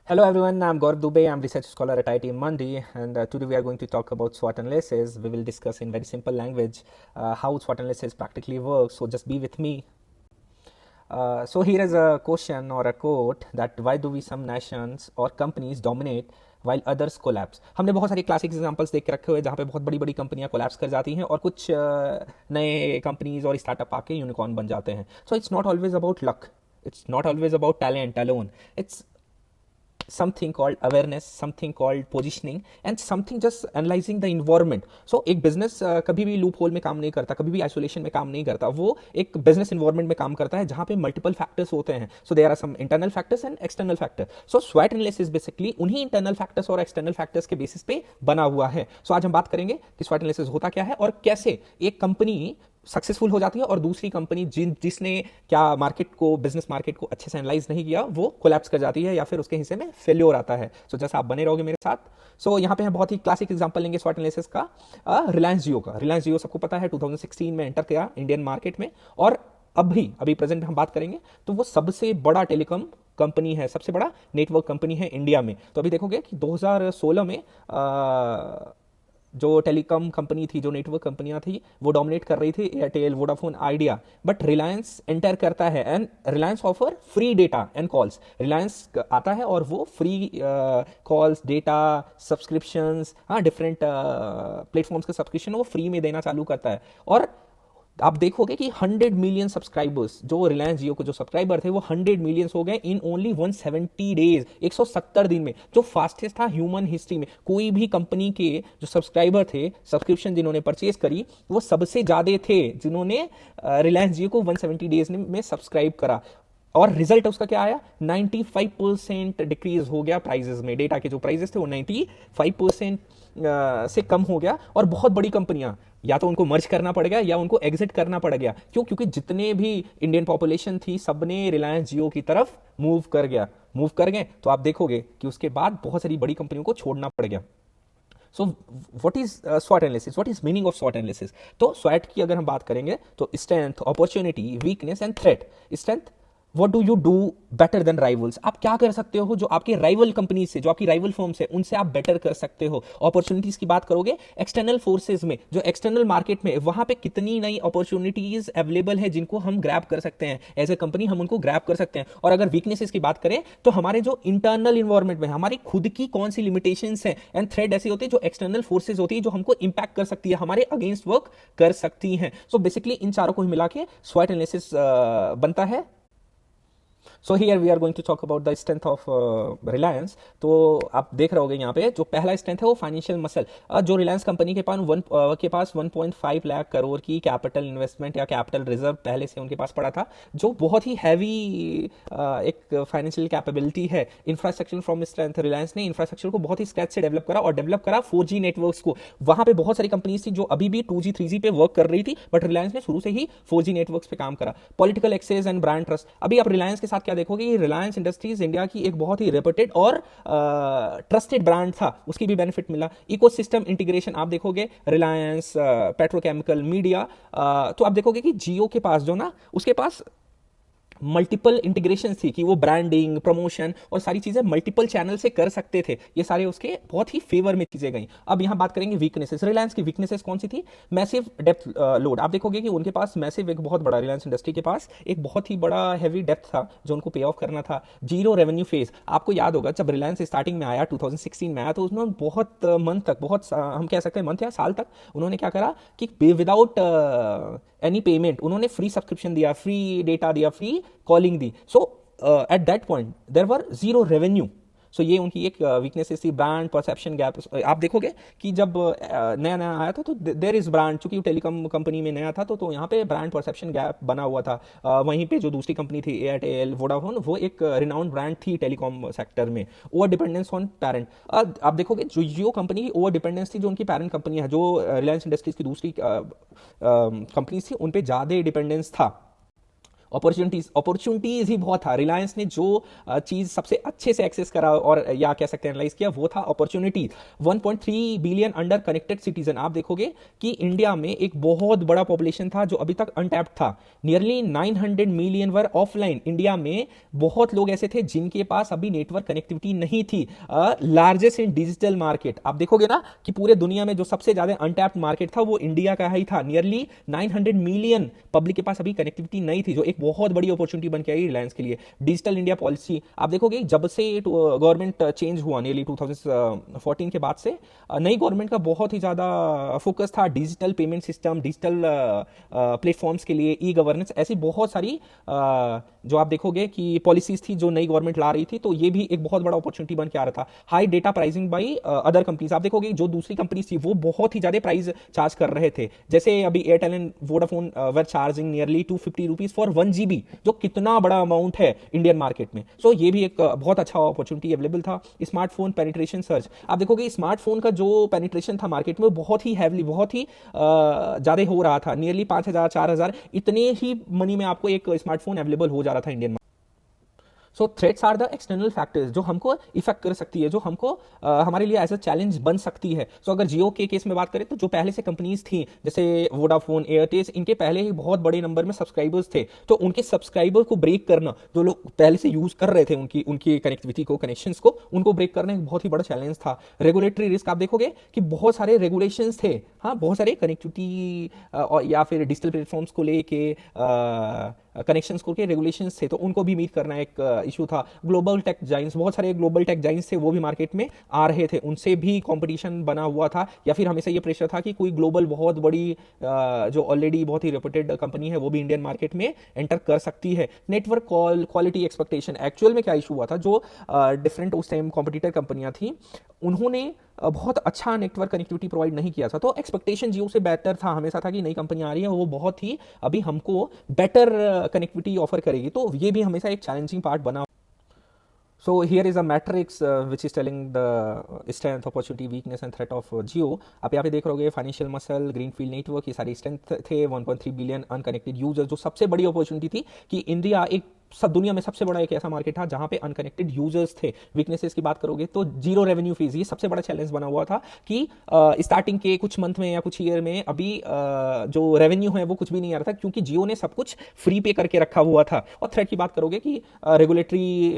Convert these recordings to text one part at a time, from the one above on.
Hello everyone, I'm Gaurav Dubey. I'm research scholar at IIT Mandi, and today we are going to talk about SWOT analysis. We will discuss in very simple language how SWOT analysis practically works. So just be with me. So here is a question or a quote that why do we some nations or companies dominate while others collapse. हमने बहुत सारी classic examples देख के रखे हुए जहाँ पे बहुत बड़ी बड़ी कंपनियां कोलैप्स कर जाती हैं और कुछ नए कंपनीज और स्टार्टअप आके यूनिकॉर्न बन जाते हैं. So it's not always about luck, it's not always about talent alone. It's something called awareness, something called positioning, and something just analyzing the environment. So एक बिजनेस कभी भी लूप होल में काम नहीं करता, कभी भी आइसोलेशन में काम नहीं करता. वो एक बिजनेस इन्वायरमेंट में काम करता है जहां पे मल्टीपल फैक्टर्स होते हैं. So there are some internal factors and external factor. So स्वॉट एनालिसिस बेसिकली उन्हीं इंटरनल फैक्टर्स और एक्सटर्नल फैक्टर्स के बेसिस पे बना हुआ है. सो आज हम बात करेंगे कि स्वॉट एनालिसिस होता क्या है और कैसे एक कंपनी सक्सेसफुल हो जाती है और दूसरी कंपनी जिसने क्या मार्केट को, बिजनेस मार्केट को अच्छे से एनालाइज नहीं किया, वो कोलैप्स कर जाती है या फिर उसके हिस्से में फेल्योर आता है. सो जैसा आप बने रहोगे मेरे साथ. सो यहाँ पे हम बहुत ही क्लासिक एग्जांपल लेंगे स्वॉट एनालिसिस का, रिलायंस जियो का. रिलायंस जियो सबको पता है 2016 में एंटर किया इंडियन मार्केट में और अभी प्रेजेंट हम बात करेंगे तो वो सबसे बड़ा टेलीकॉम कंपनी है, सबसे बड़ा नेटवर्क कंपनी है इंडिया में. तो अभी देखोगे कि 2016 में जो टेलीकॉम कंपनी थी, जो नेटवर्क कंपनियां थी, वो डोमिनेट कर रही थी, Airtel, Vodafone, idea. But Reliance enter करता है and Reliance offer free data and calls. Reliance आता है और वो फ्री कॉल्स, डेटा, सब्सक्रिप्शंस, हाँ, डिफरेंट प्लेटफॉर्म्स का सब्सक्रिप्शन वो फ्री में देना चालू करता है. और आप देखोगे कि 100 मिलियन सब्सक्राइबर्स, जो रिलायंस जियो के जो सब्सक्राइबर थे वो 100 मिलियन हो गए इन ओनली 170 डेज, 170 दिन में, जो फास्टेस्ट था ह्यूमन हिस्ट्री में. कोई भी कंपनी के जो सब्सक्राइबर थे, सब्सक्रिप्शन जिन्होंने परचेज करी, वो सबसे ज्यादा थे जिन्होंने रिलायंस जियो को 170 डेज में सब्सक्राइब करा. और रिजल्ट उसका क्या आया? 95% डिक्रीज हो गया प्राइजेस में. डेटा के जो प्राइजेस थे वो 95% से कम हो गया. और बहुत बड़ी कंपनियां, या तो उनको मर्ज करना पड़ गया या उनको एग्जिट करना पड़ गया. क्यों? क्योंकि जितने भी इंडियन पॉपुलेशन थी सबने रिलायंस जियो की तरफ मूव कर गए. तो आप देखोगे कि उसके बाद बहुत सारी बड़ी कंपनियों को छोड़ना पड़ गया. So what is स्वॉट analysis, what is meaning of स्वॉट analysis? तो स्वॉट की अगर हम बात करेंगे तो strength, opportunity, weakness and threat. Strength, what do you do better than rivals? आप क्या कर सकते हो जो आपके राइवल कंपनी से, जो आपकी राइवल फर्म से, उनसे आप बेटर कर सकते हो. अपॉर्चुनिटीज की बात करोगे, एक्सटर्नल फोर्सेस में, जो एक्सटर्नल मार्केट में, वहां पे कितनी नई अपॉर्चुनिटीज अवेलेबल है जिनको हम ग्रैब कर सकते हैं. एज ए कंपनी हम उनको ग्रैब कर सकते हैं. और अगर वीकनेसेस की बात करें तो हमारे जो इंटरनल इन्वायरमेंट में हमारी खुद की कौन सी लिमिटेशंस हैं. एंड थ्रेड ऐसी होती है जो एक्सटर्नल फोर्सेज होती है जो हमको इंपैक्ट कर सकती है, हमारे अगेंस्ट वर्क कर सकती हैं. सो बेसिकली इन चारों को ही मिला के स्वॉट एनालिसिस बनता है. So here we are going to talk about the strength of Reliance. तो आप देख रहे होगे यहाँ पे जो पहला स्ट्रेंथ है वो फाइनेंशियल मसल. जो रिलायंस कंपनी के पास 1.5 लाख करोड़ की कैपिटल इन्वेस्टमेंट या कैपिटल रिजर्व पहले से उनके पास पड़ा था, जो बहुत ही हैवी एक फाइनेंशियल कैपेबिलिटी है. इंफ्रास्ट्रक्चर फ्रॉम स्ट्रेंथ, रिलायंस ने इंफ्रास्ट्रक्चर को बहुत ही स्क्रैच से डेवलप करा और डेवलप करा 4G नेटवर्क्स को. वहां पे बहुत सारी कंपनीज थी जो अभी भी 2G 3G पे वर्क कर रही थी, बट रिलायंस ने शुरू से ही 4G नेटवर्क्स पे काम करा. Political access and brand trust. अभी आप रिलायंस के साथ क्या देखोगे कि रिलायंस इंडस्ट्रीज इंडिया की एक बहुत ही रेपुटेड और ट्रस्टेड ब्रांड था, उसकी भी बेनिफिट मिला. इकोसिस्टम इंटीग्रेशन आप देखोगे, रिलायंस, पेट्रोकेमिकल, मीडिया, तो आप देखोगे कि जियो के पास जो ना, उसके पास मल्टीपल इंटीग्रेशन थी कि वो ब्रांडिंग, प्रमोशन और सारी चीजें मल्टीपल चैनल से कर सकते थे. ये सारे उसके बहुत ही फेवर में चीजें गई. अब यहां बात करेंगे वीकनेसेस. रिलायंस की वीकनेसेस कौन सी थी? Massive depth load. आप देखोगे कि उनके पास मैसिव, एक बहुत बड़ा, रिलायंस इंडस्ट्री के पास एक बहुत ही बड़ा हैवी डेप्थ था जो उनको पे ऑफ करना था. Zero revenue phase. आपको याद होगा जब रिलायंस स्टार्टिंग में आया, 2016 में आया, तो उसमें बहुत मंथ तक, बहुत हम कह सकते हैं मंथ या साल तक, उन्होंने क्या करा कि विदाउट एनी पेमेंट उन्होंने फ्री सब्सक्रिप्शन दिया, फ्री डेटा दिया, फ्री कॉलिंग दी. So at that point there were zero revenue. So ये उनकी एक वीकनेस थी. Brand perception gap. आप देखोगे कि जब नया नया आया था तो देयर इज ब्रांड, चूंकि टेलीकॉम कंपनी में नया था तो यहाँ पे ब्रांड परसेप्शन गैप बना हुआ था. वहीं पे जो दूसरी कंपनी थी, एयरटेल, वोडाफोन, वो एक रिनाउंड ब्रांड थी टेलीकॉम सेक्टर में. Over dependence on parent. आप देखोगे जो जियो कंपनी की ओवर डिपेंडेंस थी, जो उनकी पैरेंट कंपनी है, जो रिलायंस इंडस्ट्रीज की दूसरी कंपनी थी, उन पर ज्यादा डिपेंडेंस था. अपॉर्चुनिटीज ही बहुत था। रिलायंस ने जो चीज सबसे अच्छे से एक्सेस करा और या कह सकते हैं एनालाइज किया, वो था opportunity. 1.3 billion under connected citizen. आप देखोगे कि इंडिया में एक बहुत बड़ा पॉपुलेशन था जो अभी तक अनटैप्ड था। नियरली 900 मिलियन वर ऑफलाइन। इंडिया में बहुत लोग ऐसे थे जिनके पास अभी नेटवर्क कनेक्टिविटी नहीं थी। Largest in digital market. आप देखोगे ना कि पूरे दुनिया में जो सबसे ज्यादा अनटैप्ड मार्केट था वो इंडिया का ही था। नियरली 900 मिलियन पब्लिक के पास अभी कनेक्टिविटी नहीं थी, जो एक बहुत बड़ी अपॉर्चुनिटी बन के आई रिलायंस के लिए। डिजिटल इंडिया पॉलिसी आप देखोगे जब से गवर्नमेंट चेंज हुआ नियरली 2014 के बाद से, नई गवर्नमेंट का बहुत ही ज्यादा फोकस था digital payment system, digital platforms के लिए, ई गवर्नेंस, ऐसी बहुत सारी जो आप देखोगे कि पॉलिसीज थी जो नई गवर्नमेंट ला रही थी। तो ये भी एक बहुत बड़ा अपॉर्चुनिटी बन के आ रहा था। High data pricing by other companies. आप देखोगे जो दूसरी कंपनीज थी वो बहुत ही ज्यादा प्राइस चार्ज कर रहे थे। जैसे अभी Airtel and Vodafone were charging nearly 250 rupees for 1 GB, जो कितना बड़ा अमाउंट है इंडियन मार्केट में। सो ये भी एक बहुत अच्छा अपॉर्चुनिटी अवेलेबल था। Smartphone penetration search. आप देखोगे स्मार्टफोन का जो पेनिट्रेशन था मार्केट में बहुत ही हैवली, बहुत ही ज्यादा हो रहा था। नियरली 5,000 4,000 इतने ही मनी में आपको एक स्मार्टफोन अवेलेबल हो जा रहा था Indian. So threats are the external factors जो हमको इफेक्ट कर सकती है, जो हमको हमारे लिए एज अ चैलेंज बन सकती है। सो अगर जियो के केस में बात करें तो जो पहले से कंपनीज थी जैसे वोडाफोन, एयरटेल, इनके पहले ही बहुत बड़े नंबर में सब्सक्राइबर्स थे। तो उनके सब्सक्राइबर को ब्रेक करना, जो लोग पहले से यूज कर रहे थे उनकी उनकी कनेक्टिविटी को, कनेक्शंस को, उनको ब्रेक करना एक बहुत ही बड़ा चैलेंज था। Regulatory risk. आप देखोगे कि बहुत सारे रेगुलेशंस थे, हाँ, बहुत सारे कनेक्टिविटी या फिर डिजिटल प्लेटफॉर्म्स को लेके कनेक्शंस को के रेगुलेशंस थे, तो उनको भी मीट करना एक इशू था। ग्लोबल टेक जाइंट्स, बहुत सारे ग्लोबल टेक जाइंट्स थे, वो भी मार्केट में आ रहे थे, उनसे भी कंपटीशन बना हुआ था। या फिर हमेशा ये प्रेशर था कि कोई ग्लोबल बहुत बड़ी जो ऑलरेडी बहुत ही रेपुटेड कंपनी है वो भी इंडियन मार्केट में एंटर कर सकती है। Network quality expectation. एक्चुअल में क्या इशू हुआ था, जो डिफरेंट उस टाइम कॉम्पिटिटर कंपनियां थी उन्होंने बहुत अच्छा नेटवर्क कनेक्टिविटी प्रोवाइड नहीं किया था। तो एक्सपेक्टेशन जियो से बेटर था, हमेशा था कि नई कंपनी आ रही है वो बहुत ही अभी हमको बेटर कनेक्टिविटी ऑफर करेगी। तो ये भी हमेशा एक चैलेंजिंग पार्ट बना। So here is a matrix which is telling the strength, opportunity, weakness and threat of Jio. आप यहाँ पे देख रहोगे फाइनेंशियल मसल, ग्रीनफील्ड नेटवर्क, ये सारी स्ट्रेंथ थे। 1.3 बिलियन अनकनेक्टेड यूजर्स, जो सबसे बड़ी अपॉर्चुनिटी थी कि इंडिया एक सब दुनिया में सबसे बड़ा एक ऐसा मार्केट था जहां पे अनकनेक्टेड यूजर्स थे। वीकनेसेस की बात करोगे तो जीरो रेवेन्यू फीस, ये सबसे बड़ा चैलेंज बना हुआ था कि स्टार्टिंग के कुछ मंथ में या कुछ ईयर में अभी जो रेवेन्यू है वो कुछ भी नहीं आ रहा था, क्योंकि जियो ने सब कुछ फ्री पे करके रखा हुआ था। और थ्रेट की बात करोगे कि रेगुलेटरी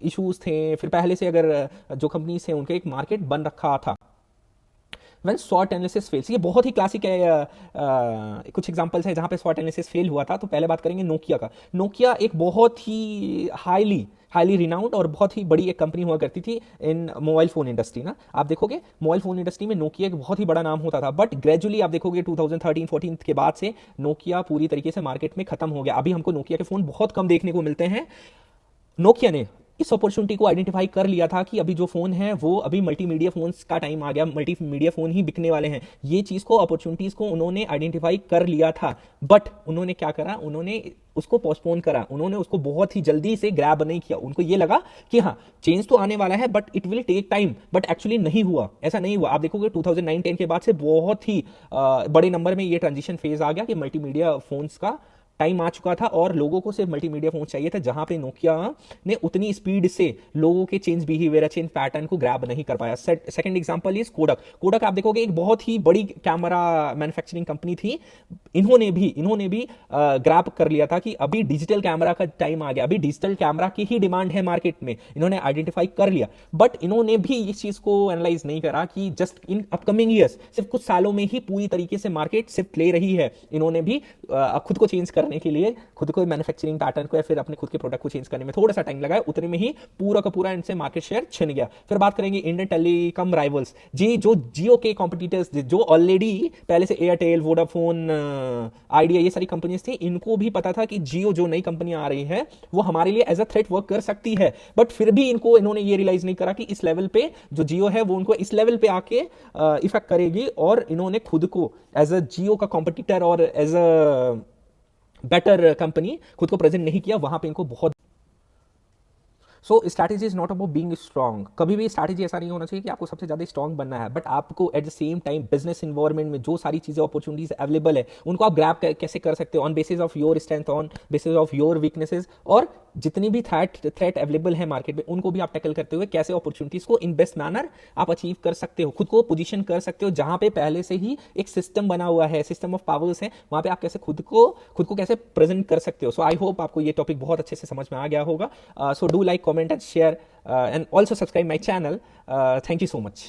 इश्यूज थे, फिर पहले से अगर जो कंपनीज थे उनका एक मार्केट बन रखा था। वेन स्वॉट एनालिसिस फेल्स, ये बहुत ही क्लासिक है। कुछ एग्जांपल्स हैं जहां पे स्वॉट एनालिसिस फेल हुआ था। तो पहले बात करेंगे नोकिया का। नोकिया एक बहुत ही हाईली रिनाउंड और बहुत ही बड़ी एक कंपनी हुआ करती थी इन मोबाइल फोन इंडस्ट्री ना। आप देखोगे मोबाइल फोन इंडस्ट्री में नोकिया एक बहुत ही बड़ा नाम होता था, बट ग्रेजुअली आप देखोगे 2013-14 के बाद से नोकिया पूरी तरीके से मार्केट में खत्म हो गया। अभी हमको नोकिया के फोन बहुत कम देखने को मिलते हैं। नोकिया ने इस अपॉर्चुनिटी को आइडेंटिफाई कर लिया था कि अभी जो फोन है वो अभी मल्टीमीडिया फोन्स का टाइम आ गया, मल्टीमीडिया फोन ही बिकने वाले हैं। ये चीज को, अपॉर्चुनिटीज को उन्होंने आइडेंटिफाई कर लिया था, बट उन्होंने क्या करा, उन्होंने उसको पोस्टपोन करा, उन्होंने उसको बहुत ही जल्दी से ग्रैब नहीं किया। उनको ये लगा कि हाँ चेंज तो आने वाला है but it will take time, but actually नहीं हुआ, ऐसा नहीं हुआ। आप देखोगे 2009-10 के बाद से बहुत ही बड़े नंबर में ये ट्रांजिशन फेज आ गया कि मल्टीमीडिया फोन्स का टाइम आ चुका था और लोगों को सिर्फ मल्टीमीडिया फोन चाहिए था, जहां पे नोकिया ने उतनी स्पीड से लोगों के चेंज बिहेवियर, चेंज पैटर्न को ग्रैब नहीं कर पाया। Second example is Kodak. Kodak आप देखोगे एक बहुत ही बड़ी कैमरा मैन्युफैक्चरिंग कंपनी थी। इन्होंने भी ग्रैब कर लिया था कि अभी डिजिटल कैमरा का टाइम आ गया, अभी डिजिटल कैमरा की ही डिमांड है मार्केट में। इन्होंने आइडेंटिफाई कर लिया, बट इन्होंने भी इस चीज को एनालाइज नहीं करा कि जस्ट इन अपकमिंग ईयर्स, सिर्फ कुछ सालों में ही पूरी तरीके से मार्केट शिफ्ट ले रही है। इन्होंने भी खुद को चेंज करने के लिए, खुद को मैन्युफैक्चरिंग पैटर्न को या फिर अपने खुद के प्रोडक्ट को चेंज करने में थोड़ा सा टाइम लगाया, उतने में ही पूरा का पूरा इनसे मार्केट शेयर छिन गया। फिर बात करेंगे इंडियन टेलीकॉम राइवल्स, जी जो जियो के कॉम्पिटिटर्स, जो ऑलरेडी पहले से एयरटेल, वोडाफोन, आइडिया, ये सारी कंपनीज थी, इनको भी पता था कि जियो जो नई कंपनी आ रही है वो हमारे लिए एज अ थ्रेट वर्क कर सकती है, बट फिर भी इन्होंने ये रियलाइज नहीं करा कि इस लेवल पे जो जियो है वो उनको इस लेवल पे आके इफेक्ट करेगी, और इन्होंने खुद को एज अ जियो का कॉम्पिटिटर और एज अ बेटर कंपनी खुद को प्रेजेंट नहीं किया। वहां पे इनको बहुत so strategy is not about being strong. कभी भी स्ट्रैटेजी ऐसा नहीं होना चाहिए कि आपको सबसे ज्यादा स्ट्रांग बनना है, बट आपको at the same time business environment में जो सारी चीजें अपॉर्चुनिटीज अवेलेबल है उनको आप ग्रैब कैसे कर सकते हो on basis of your strength, on basis of your weaknesses, और जितनी भी थ्रेट अवेलेबल है मार्केट में उनको भी आप टैकल करते हुए कैसे अपॉर्चुनिटीज को इन बेस्ट मैनर आप अचीव कर सकते हो, खुद को पोजीशन कर सकते हो जहां पे पहले से ही एक सिस्टम बना हुआ है, सिस्टम ऑफ पावर्स है, वहां पे आप कैसे खुद को कैसे प्रेजेंट कर सकते हो। सो आई होप आपको ये टॉपिक बहुत अच्छे से समझ में आ गया होगा। So do like, comment and share, and also subscribe my channel. Thank you so much.